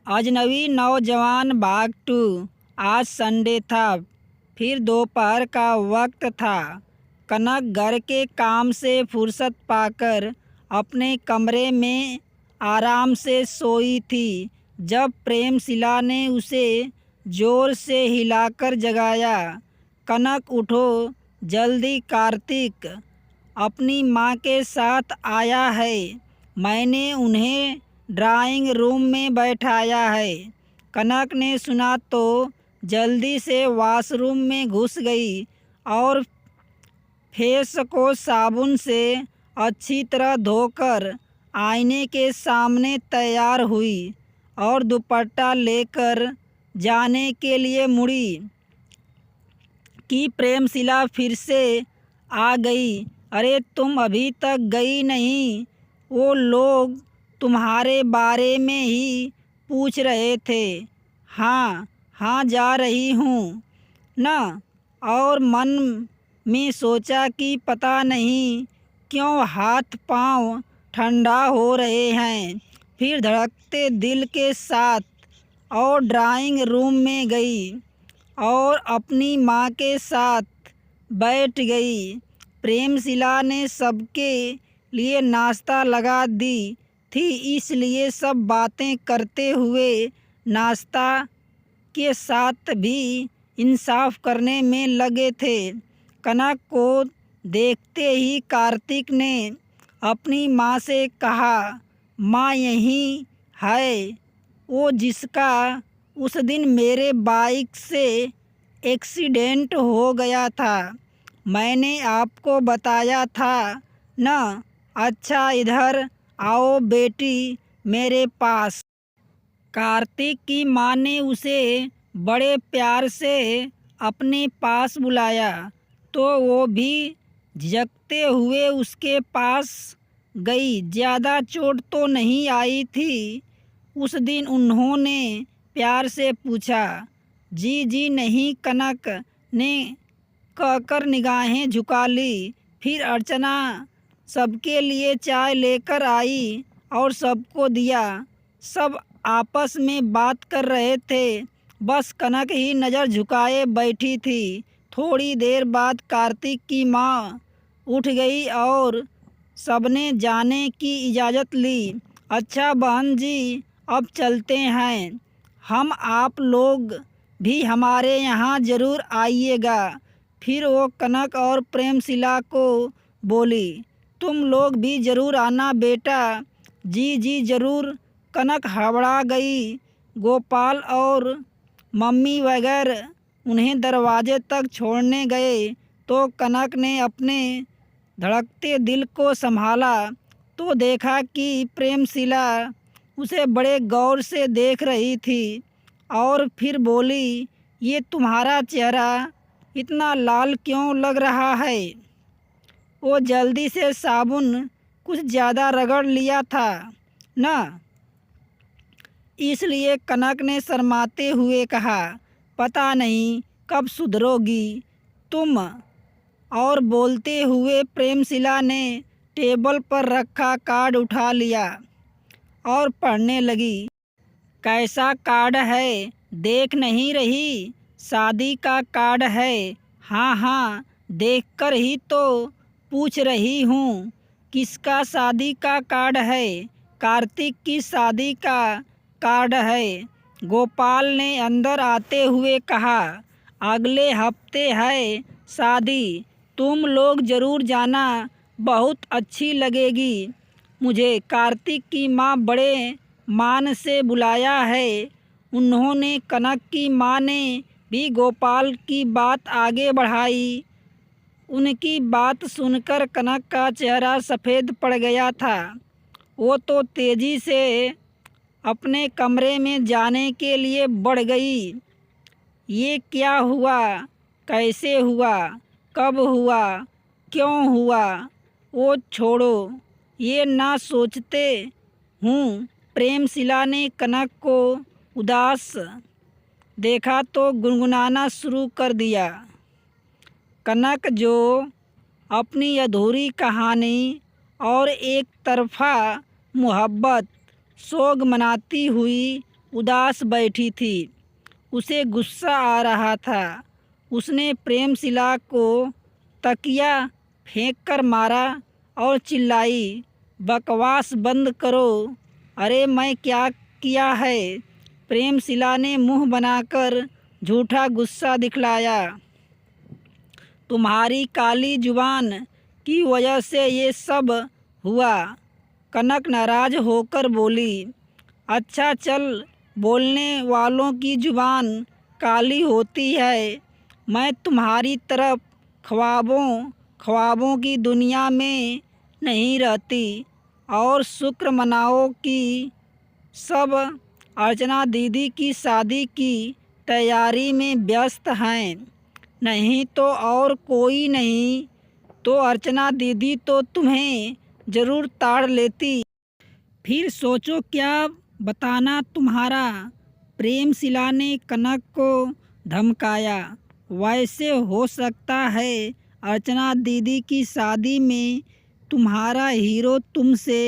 अजनबी नौजवान भाग 2। आज संडे था, फिर दोपहर का वक्त था। कनक घर के काम से फुर्सत पाकर अपने कमरे में आराम से सोई थी जब प्रेमशिला ने उसे जोर से हिलाकर जगाया। कनक उठो जल्दी, कार्तिक अपनी माँ के साथ आया है। मैंने उन्हें ड्राइंग रूम में बैठाया है। कनक ने सुना तो जल्दी से वॉशरूम में घुस गई और फेस को साबुन से अच्छी तरह धोकर आईने के सामने तैयार हुई और दुपट्टा लेकर जाने के लिए मुड़ी कि प्रेमशिला फिर से आ गई। अरे तुम अभी तक गई नहीं? वो लोग तुम्हारे बारे में ही पूछ रहे थे। हाँ हाँ, जा रही हूँ न। और मन में सोचा कि पता नहीं क्यों हाथ पांव ठंडा हो रहे हैं। फिर धड़कते दिल के साथ और ड्राइंग रूम में गई और अपनी माँ के साथ बैठ गई। प्रेमशिला ने सबके लिए नाश्ता लगा दी थी, इसलिए सब बातें करते हुए नाश्ता के साथ भी इंसाफ करने में लगे थे। कनक को देखते ही कार्तिक ने अपनी माँ से कहा, माँ यही है वो जिसका उस दिन मेरे बाइक से एक्सीडेंट हो गया था। मैंने आपको बताया था न। अच्छा इधर आओ बेटी मेरे पास। कार्तिक की माँ ने उसे बड़े प्यार से अपने पास बुलाया तो वो भी झिझकते हुए उसके पास गई। ज़्यादा चोट तो नहीं आई थी उस दिन? उन्होंने प्यार से पूछा। जी जी नहीं, कनक ने कहकर निगाहें झुका ली। फिर अर्चना सबके लिए चाय लेकर आई और सबको दिया। सब आपस में बात कर रहे थे, बस कनक ही नज़र झुकाए बैठी थी। थोड़ी देर बाद कार्तिक की माँ उठ गई और सबने जाने की इजाज़त ली। अच्छा बहन जी, अब चलते हैं हम, आप लोग भी हमारे यहाँ ज़रूर आइएगा। फिर वो कनक और प्रेमशिला को बोली, तुम लोग भी ज़रूर आना बेटा। जी जी ज़रूर, कनक हड़बड़ा गई। गोपाल और मम्मी वगैरह उन्हें दरवाजे तक छोड़ने गए तो कनक ने अपने धड़कते दिल को संभाला तो देखा कि प्रेमशिला उसे बड़े गौर से देख रही थी और फिर बोली, ये तुम्हारा चेहरा इतना लाल क्यों लग रहा है? वो जल्दी से साबुन कुछ ज़्यादा रगड़ लिया था न, इसलिए कनक ने शर्माते हुए कहा। पता नहीं कब सुधरोगी तुम। और बोलते हुए प्रेमशिला ने टेबल पर रखा कार्ड उठा लिया और पढ़ने लगी। कैसा कार्ड है, देख नहीं रही? शादी का कार्ड है। हाँ हाँ, देखकर ही तो पूछ रही हूँ। किसका शादी का कार्ड है? कार्तिक की शादी का कार्ड है। गोपाल ने अंदर आते हुए कहा, अगले हफ्ते है शादी, तुम लोग ज़रूर जाना, बहुत अच्छी लगेगी। मुझे कार्तिक की माँ बड़े मान से बुलाया है। उन्होंने कनक की माँ ने भी गोपाल की बात आगे बढ़ाई। उनकी बात सुनकर कनक का चेहरा सफ़ेद पड़ गया था। वो तो तेज़ी से अपने कमरे में जाने के लिए बढ़ गई। ये क्या हुआ? कैसे हुआ? कब हुआ? क्यों हुआ? वो छोड़ो, ये ना सोचते हूँ। प्रेमशिला ने कनक को उदास देखा तो गुनगुनाना शुरू कर दिया। कनक जो अपनी अधूरी कहानी और एक तरफा मोहब्बत सोग मनाती हुई उदास बैठी थी। उसे गुस्सा आ रहा था। उसने प्रेमशिला को तकिया फेंककर मारा और चिल्लाई, बकवास बंद करो। अरे मैं क्या किया है? प्रेमशिला ने मुंह बनाकर झूठा गुस्सा दिखलाया। तुम्हारी काली जुबान की वजह से ये सब हुआ। कनक नाराज होकर बोली। अच्छा चल, बोलने वालों की जुबान काली होती है। मैं तुम्हारी तरफ ख्वाबों की दुनिया में नहीं रहती। और शुक्र मनाओ कि सब अर्चना दीदी की शादी की तैयारी में व्यस्त हैं। नहीं तो और कोई नहीं तो अर्चना दीदी तो तुम्हें ज़रूर ताड़ लेती। फिर सोचो क्या बताना तुम्हारा। प्रेमशिला ने कनक को धमकाया। वैसे हो सकता है अर्चना दीदी की शादी में तुम्हारा हीरो तुमसे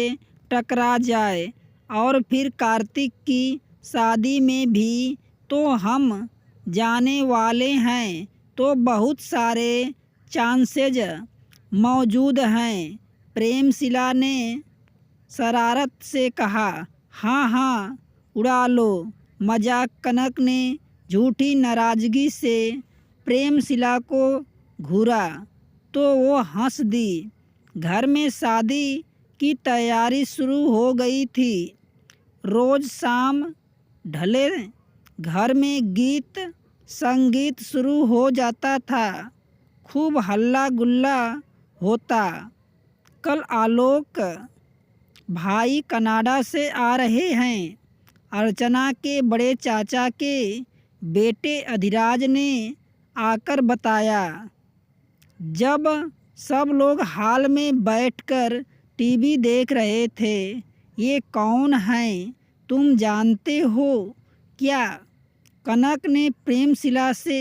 टकरा जाए और फिर कार्तिक की शादी में भी तो हम जाने वाले हैं, तो बहुत सारे चांसेज मौजूद हैं। प्रेमशिला ने शरारत से कहा। हाँ हाँ, उड़ा लो मजाक। कनक ने झूठी नाराज़गी से प्रेमशिला को घूरा तो वो हंस दी। घर में शादी की तैयारी शुरू हो गई थी। रोज़ शाम ढले घर में गीत संगीत शुरू हो जाता था। खूब हल्ला गुल्ला होता। कल आलोक भाई कनाडा से आ रहे हैं। अर्चना के बड़े चाचा के बेटे अधिराज ने आकर बताया। जब सब लोग हॉल में बैठकर टीवी देख रहे थे। ये कौन हैं, तुम जानते हो क्या? कनक ने प्रेमशिला से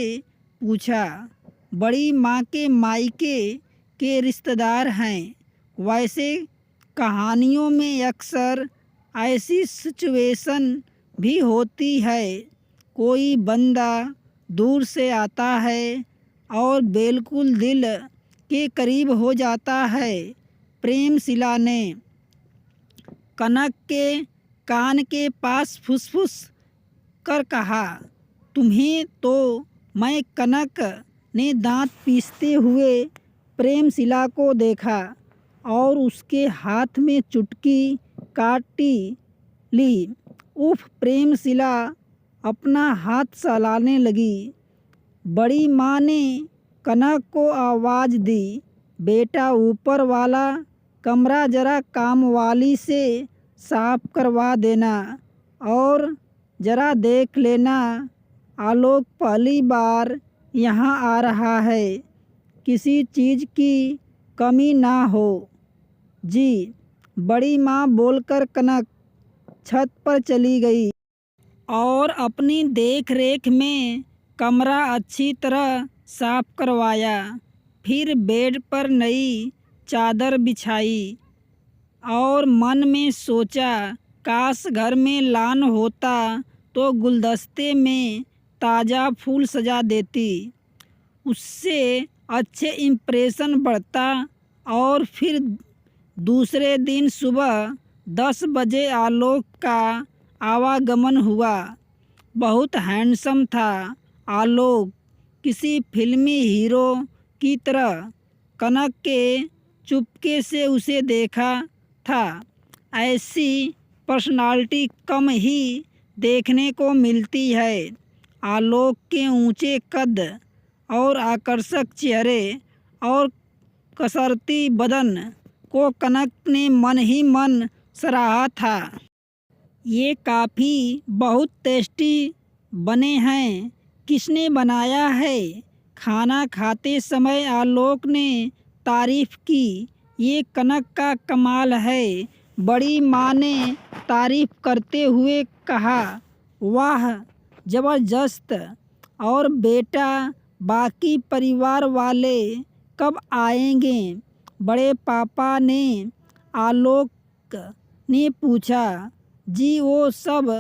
पूछा। बड़ी माँ के मायके के रिश्तेदार हैं। वैसे कहानियों में अक्सर ऐसी सिचुएशन भी होती है। कोई बंदा दूर से आता है और बिल्कुल दिल के करीब हो जाता है। प्रेमशिला ने कनक के कान के पास फुसफुस कर कहा। तुम्हें तो मैं। कनक ने दांत पीसते हुए प्रेमशिला को देखा और उसके हाथ में चुटकी काटी ली। उफ! प्रेमशिला अपना हाथ सहलाने लगी। बड़ी माँ ने कनक को आवाज़ दी। बेटा, ऊपर वाला कमरा जरा कामवाली से साफ करवा देना और जरा देख लेना आलोक पहली बार यहाँ आ रहा है। किसी चीज़ की कमी ना हो। जी। बड़ी माँ बोलकर कनक छत पर चली गई और अपनी देख रेख में कमरा अच्छी तरह साफ करवाया। फिर बेड पर नई चादर बिछाई और मन में सोचा, काश घर में लॉन होता तो गुलदस्ते में ताज़ा फूल सजा देती। उससे अच्छे इम्प्रेशन बढ़ता। और फिर दूसरे दिन सुबह 10 बजे आलोक का आवागमन हुआ। बहुत हैंडसम था आलोक, किसी फिल्मी हीरो की तरह। कनक के चुपके से उसे देखा था। ऐसी पर्सनालिटी कम ही देखने को मिलती है। आलोक के ऊंचे कद और आकर्षक चेहरे और कसरती बदन को कनक ने मन ही मन सराहा था। ये काफ़ी बहुत टेस्टी बने हैं। किसने बनाया है? खाना खाते समय आलोक ने तारीफ़ की। ये कनक का कमाल है। बड़ी माँ ने तारीफ़ करते हुए कहा। वाह, ज़बरदस्त! और बेटा, बाकी परिवार वाले कब आएंगे? बड़े पापा ने आलोक ने पूछा। जी, वो सब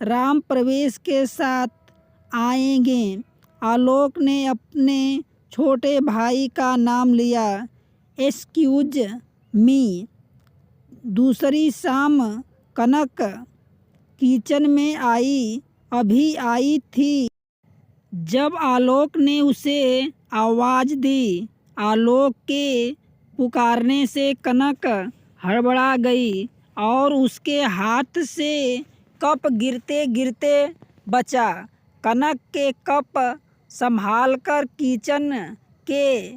राम प्रवेश के साथ आएंगे। आलोक ने अपने छोटे भाई का नाम लिया। Excuse me. दूसरी शाम कनक किचन में अभी आई थी जब आलोक ने उसे आवाज़ दी। आलोक के पुकारने से कनक हड़बड़ा गई और उसके हाथ से कप गिरते गिरते बचा। कनक के कप संभालकर किचन के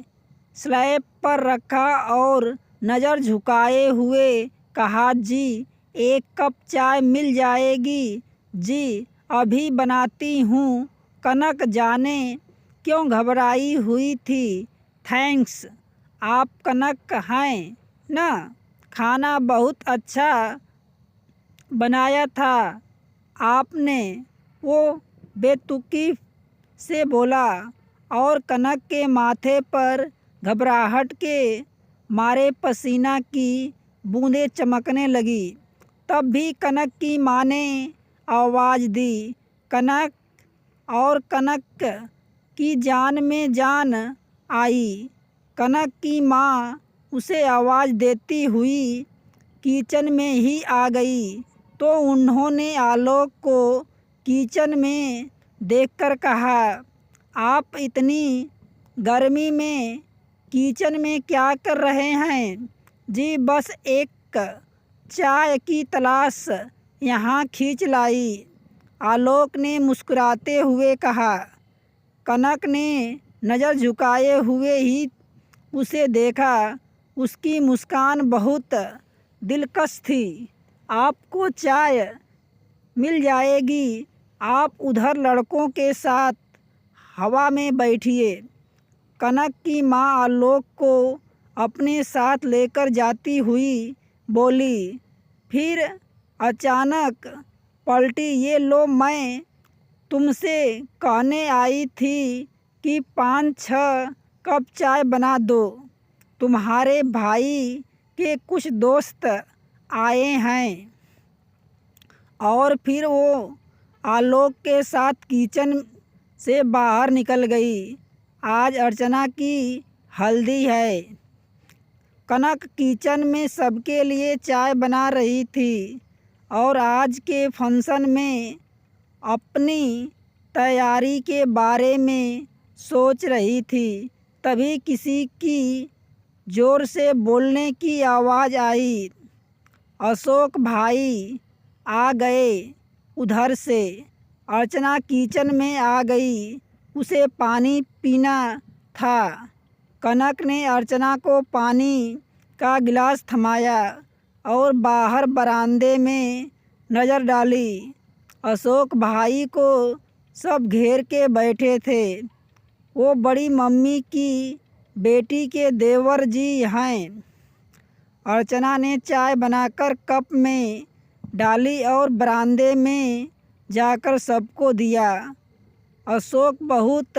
स्लैब पर रखा और नज़र झुकाए हुए कहा, जी एक कप चाय मिल जाएगी? जी अभी बनाती हूँ। कनक जाने क्यों घबराई हुई थी। थैंक्स। आप कनक हैं ना? खाना बहुत अच्छा बनाया था आपने, वो बेतुकी से बोला और कनक के माथे पर घबराहट के मारे पसीना की बूंदें चमकने लगी। तब भी कनक की माँ ने आवाज़ दी, कनक। और कनक की जान में जान आई। कनक की माँ उसे आवाज़ देती हुई किचन में ही आ गई तो उन्होंने आलोक को किचन में देखकर कहा, आप इतनी गर्मी में किचन में क्या कर रहे हैं? जी बस एक चाय की तलाश यहाँ खींच लाई। आलोक ने मुस्कुराते हुए कहा। कनक ने नज़र झुकाए हुए ही उसे देखा। उसकी मुस्कान बहुत दिलकश थी। आपको चाय मिल जाएगी। आप उधर लड़कों के साथ हवा में बैठिए। कनक की माँ आलोक को अपने साथ लेकर जाती हुई बोली। फिर अचानक पलटी, ये लो, मैं तुमसे कहने आई थी कि 5-6 कप चाय बना दो। तुम्हारे भाई के कुछ दोस्त आए हैं। और फिर वो आलोक के साथ किचन से बाहर निकल गई। आज अर्चना की हल्दी है। कनक किचन में सबके लिए चाय बना रही थी और आज के फंक्शन में अपनी तैयारी के बारे में सोच रही थी। तभी किसी की ज़ोर से बोलने की आवाज़ आई। अशोक भाई आ गए उधर से। अर्चना किचन में आ गई। उसे पानी पीना था। कनक ने अर्चना को पानी का गिलास थमाया और बाहर बरामदे में नज़र डाली। अशोक भाई को सब घेर के बैठे थे। वो बड़ी मम्मी की बेटी के देवर जी हैं। अर्चना ने चाय बनाकर कप में डाली और बरामदे में जाकर सबको दिया। अशोक बहुत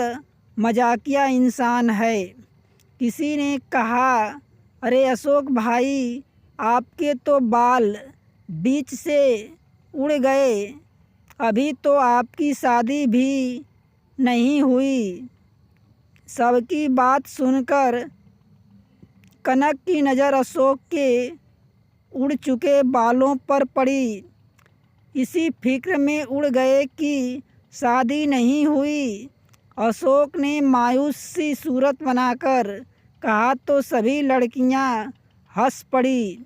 मजाकिया इंसान है। किसी ने कहा, अरे अशोक भाई, आपके तो बाल बीच से उड़ गए। अभी तो आपकी शादी भी नहीं हुई। सबकी बात सुनकर कनक की नज़र अशोक के उड़ चुके बालों पर पड़ी। इसी फिक्र में उड़ गए कि शादी नहीं हुई। अशोक ने मायूस सी सूरत बनाकर कहा तो सभी लड़कियां हंस पड़ी।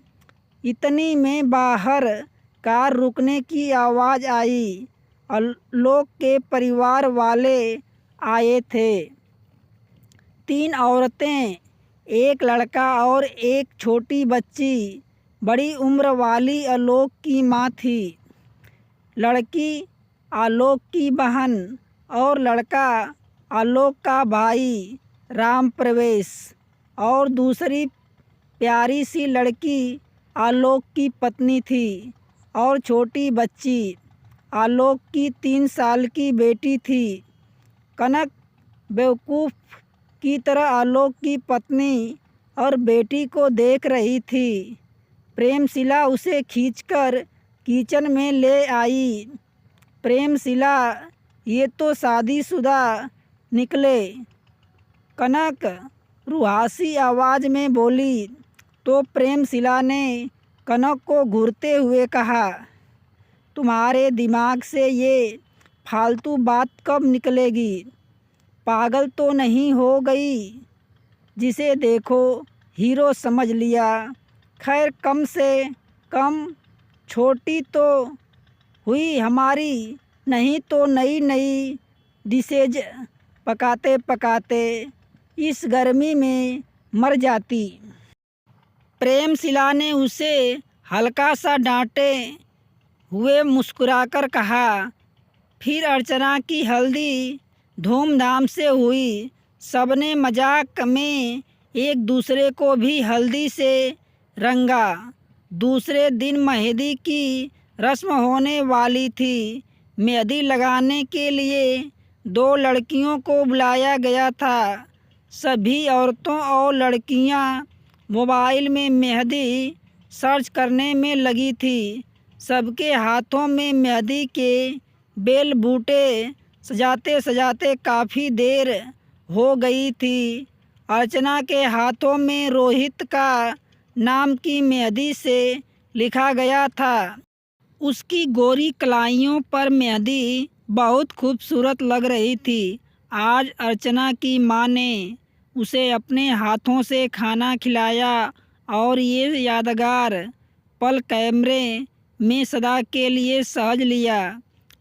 इतनी में बाहर कार रुकने की आवाज़ आई। आलोक के परिवार वाले आए थे। 3 औरतें, एक लड़का और एक छोटी बच्ची। बड़ी उम्र वाली आलोक की माँ थी। लड़की आलोक की बहन और लड़का आलोक का भाई राम प्रवेश। और दूसरी प्यारी सी लड़की आलोक की पत्नी थी और छोटी बच्ची आलोक की 3 साल की बेटी थी। कनक बेवकूफ़ की तरह आलोक की पत्नी और बेटी को देख रही थी। प्रेमशिला उसे खींचकर किचन में ले आई। प्रेमशिला, ये तो शादीशुदा निकले। कनक रुहासी आवाज़ में बोली। तो प्रेमशिला ने कनक को घूरते हुए कहा, तुम्हारे दिमाग से ये फालतू बात कब निकलेगी? पागल तो नहीं हो गई? जिसे देखो हीरो समझ लिया। खैर कम से कम छोटी तो हुई हमारी, नहीं तो नई नई डिशेज पकाते पकाते इस गर्मी में मर जाती। प्रेमशिला ने उसे हल्का सा डांटे हुए मुस्कुराकर कहा। फिर अर्चना की हल्दी धूमधाम से हुई। सबने मजाक में एक दूसरे को भी हल्दी से रंगा। दूसरे दिन मेहंदी की रस्म होने वाली थी। मेहंदी लगाने के लिए 2 लड़कियों को बुलाया गया था। सभी औरतों और लड़कियां मोबाइल में मेहंदी सर्च करने में लगी थी। सबके हाथों में मेहंदी के बेल बूटे सजाते सजाते काफ़ी देर हो गई थी। अर्चना के हाथों में रोहित का नाम की मेहंदी से लिखा गया था। उसकी गोरी कलाइयों पर मेहंदी बहुत खूबसूरत लग रही थी। आज अर्चना की माँ ने उसे अपने हाथों से खाना खिलाया और ये यादगार पल कैमरे में सदा के लिए सहज लिया।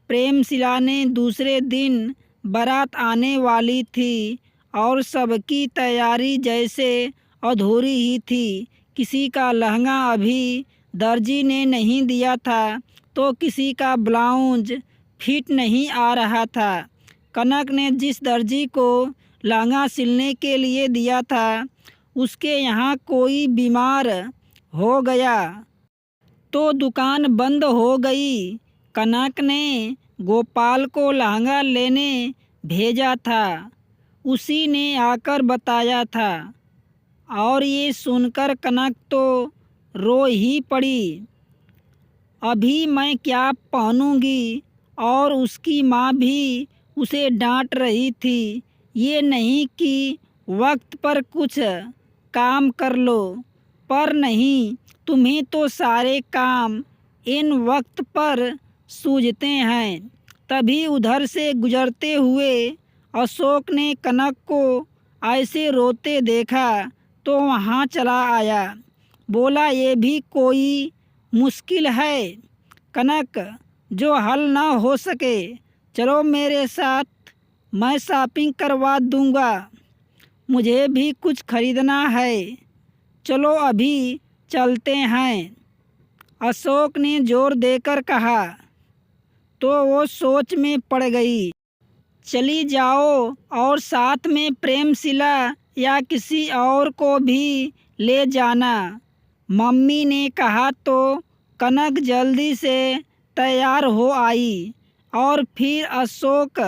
प्रेमशिला ने दूसरे दिन बारात आने वाली थी और सबकी तैयारी जैसे अधूरी ही थी। किसी का लहंगा अभी दर्जी ने नहीं दिया था तो किसी का ब्लाउज फिट नहीं आ रहा था। कनक ने जिस दर्जी को लहंगा सिलने के लिए दिया था उसके यहाँ कोई बीमार हो गया तो दुकान बंद हो गई। कनक ने गोपाल को लहंगा लेने भेजा था, उसी ने आकर बताया था। और ये सुनकर कनक तो रो ही पड़ी। अभी मैं क्या पहनूंगी? और उसकी माँ भी उसे डांट रही थी। ये नहीं कि वक्त पर कुछ काम कर लो, पर नहीं, तुम्हें तो सारे काम इन वक्त पर सूझते हैं। तभी उधर से गुजरते हुए अशोक ने कनक को ऐसे रोते देखा तो वहाँ चला आया। बोला, ये भी कोई मुश्किल है कनक जो हल ना हो सके। चलो मेरे साथ, मैं शॉपिंग करवा दूंगा। मुझे भी कुछ खरीदना है। चलो अभी चलते हैं, अशोक ने जोर देकर कहा। तो वो सोच में पड़ गई। चली जाओ और साथ में प्रेमशिला या किसी और को भी ले जाना, मम्मी ने कहा। तो कनक जल्दी से तैयार हो आई और फिर अशोक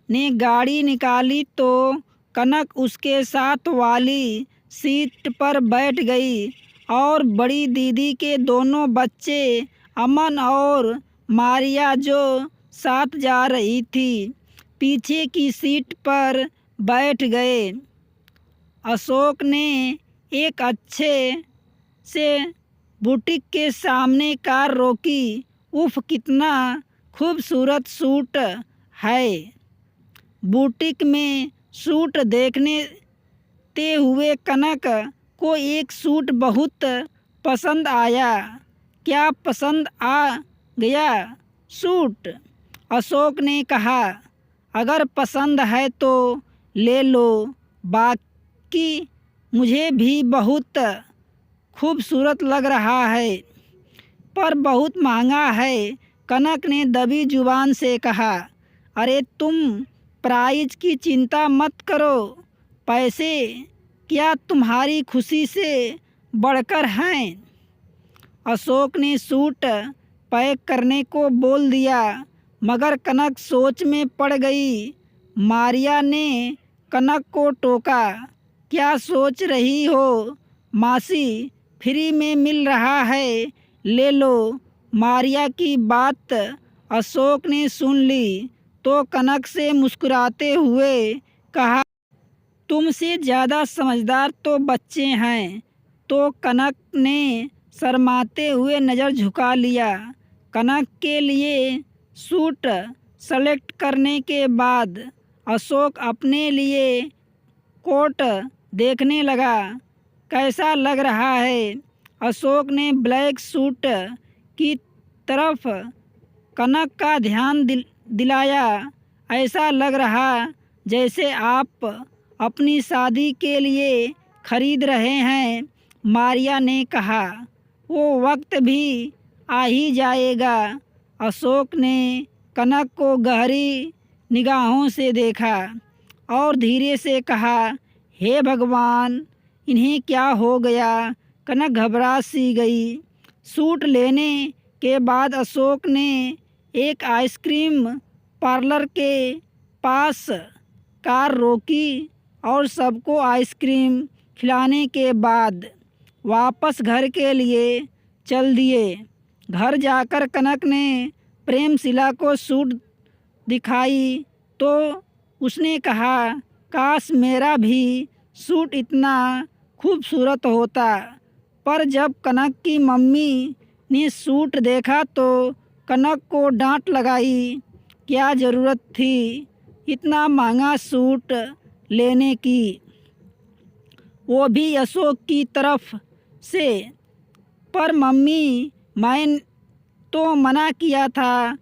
ने गाड़ी निकाली तो कनक उसके साथ वाली सीट पर बैठ गई और बड़ी दीदी के दोनों बच्चे अमन और मारिया जो साथ जा रही थी पीछे की सीट पर बैठ गए। अशोक ने एक अच्छे से बुटीक के सामने कार रोकी। उफ, कितना खूबसूरत सूट है। बुटीक में सूट देखने ते हुए कनक को एक सूट बहुत पसंद आया। क्या पसंद आ गया सूट? अशोक ने कहा। अगर पसंद है तो ले लो, बाकी मुझे भी बहुत खूबसूरत लग रहा है, पर बहुत महंगा है, कनक ने दबी जुबान से कहा। अरे तुम प्राइस की चिंता मत करो, पैसे क्या तुम्हारी खुशी से बढ़कर हैं? अशोक ने सूट पैक करने को बोल दिया, मगर कनक सोच में पड़ गई। मारिया ने कनक को टोका। क्या सोच रही हो मासी, फ्री में मिल रहा है, ले लो। मारिया की बात अशोक ने सुन ली तो कनक से मुस्कुराते हुए कहा, तुमसे ज़्यादा समझदार तो बच्चे हैं। तो कनक ने शर्माते हुए नज़र झुका लिया। कनक के लिए सूट सेलेक्ट करने के बाद अशोक अपने लिए कोट देखने लगा। कैसा लग रहा है? अशोक ने ब्लैक सूट की तरफ कनक का ध्यान दिलाया। ऐसा लग रहा जैसे आप अपनी शादी के लिए खरीद रहे हैं, मारिया ने कहा। वो वक्त भी आ ही जाएगा। अशोक ने कनक को गहरी निगाहों से देखा और धीरे से कहा, हे भगवान, इन्हें क्या हो गया? कनक घबरा सी गई। सूट लेने के बाद अशोक ने एक आइसक्रीम पार्लर के पास कार रोकी और सबको आइसक्रीम खिलाने के बाद वापस घर के लिए चल दिए। घर जाकर कनक ने प्रेमशिला को सूट दिखाई तो उसने कहा, काश मेरा भी सूट इतना खूबसूरत होता। पर जब कनक की मम्मी ने सूट देखा तो कनक को डांट लगाई। क्या ज़रूरत थी इतना महंगा सूट लेने की, वो भी अशोक की तरफ से? पर मम्मी, मैं तो मना किया था।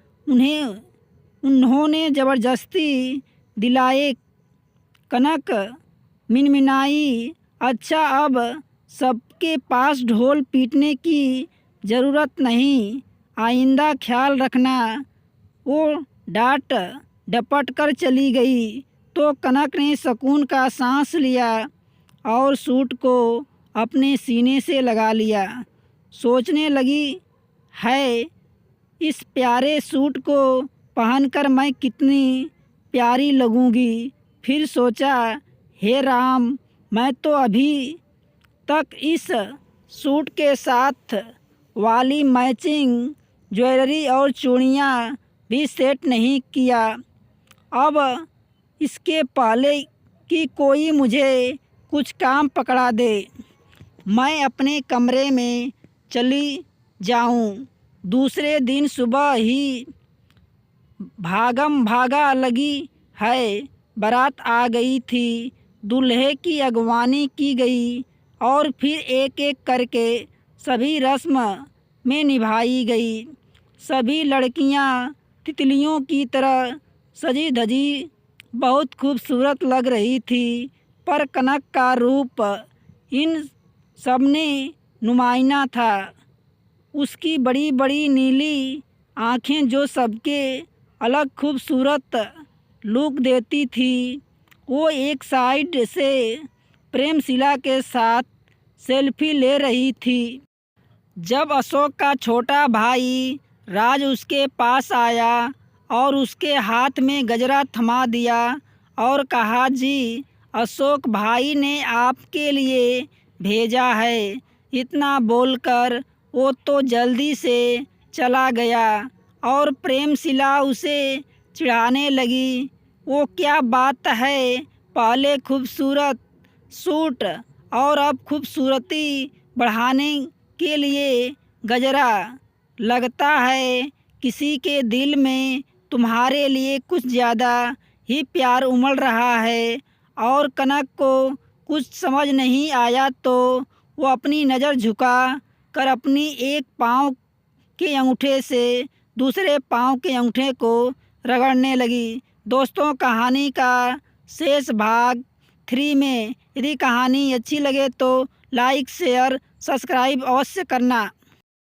उन्होंने ज़बरदस्ती दिलाए। कनक मिनमिनाई। अच्छा, अब सबके पास ढोल पीटने की ज़रूरत नहीं, आइंदा ख्याल रखना। वो डांट डपट कर चली गई तो कनक ने सुकून का सांस लिया और सूट को अपने सीने से लगा लिया। सोचने लगी, है इस प्यारे सूट को पहनकर मैं कितनी प्यारी लगूंगी। फिर सोचा, हे राम, मैं तो अभी तक इस सूट के साथ वाली मैचिंग ज्वेलरी और चूड़ियाँ भी सेट नहीं किया। अब इसके पहले कि कोई मुझे कुछ काम पकड़ा दे, मैं अपने कमरे में चली जाऊं। दूसरे दिन सुबह ही भागम भागा लगी है। बारात आ गई थी। दूल्हे की अगवानी की गई और फिर एक एक करके सभी रस्म में निभाई गई। सभी लड़कियां तितलियों की तरह सजी धजी बहुत खूबसूरत लग रही थी। पर कनक का रूप इन सब ने नुमाइना था। उसकी बड़ी बड़ी नीली आँखें जो सबके अलग खूबसूरत लुक देती थी। वो एक साइड से प्रेमशिला के साथ सेल्फी ले रही थी। जब अशोक का छोटा भाई राज उसके पास आया और उसके हाथ में गजरा थमा दिया और कहा, जी, अशोक भाई ने आपके लिए भेजा है। इतना बोलकर वो तो जल्दी से चला गया और प्रेमशिला उसे चिढ़ाने लगी। वो क्या बात है, पहले खूबसूरत सूट और अब खूबसूरती बढ़ाने के लिए गजरा। लगता है किसी के दिल में तुम्हारे लिए कुछ ज़्यादा ही प्यार उमड़ रहा है। और कनक को कुछ समझ नहीं आया तो वो अपनी नज़र झुका कर अपनी एक पाँव के अंगूठे से दूसरे पाँव के अंगूठे को रगड़ने लगी। दोस्तों, कहानी का शेष भाग 3 में। यदि कहानी अच्छी लगे तो लाइक, शेयर, सब्सक्राइब अवश्य करना।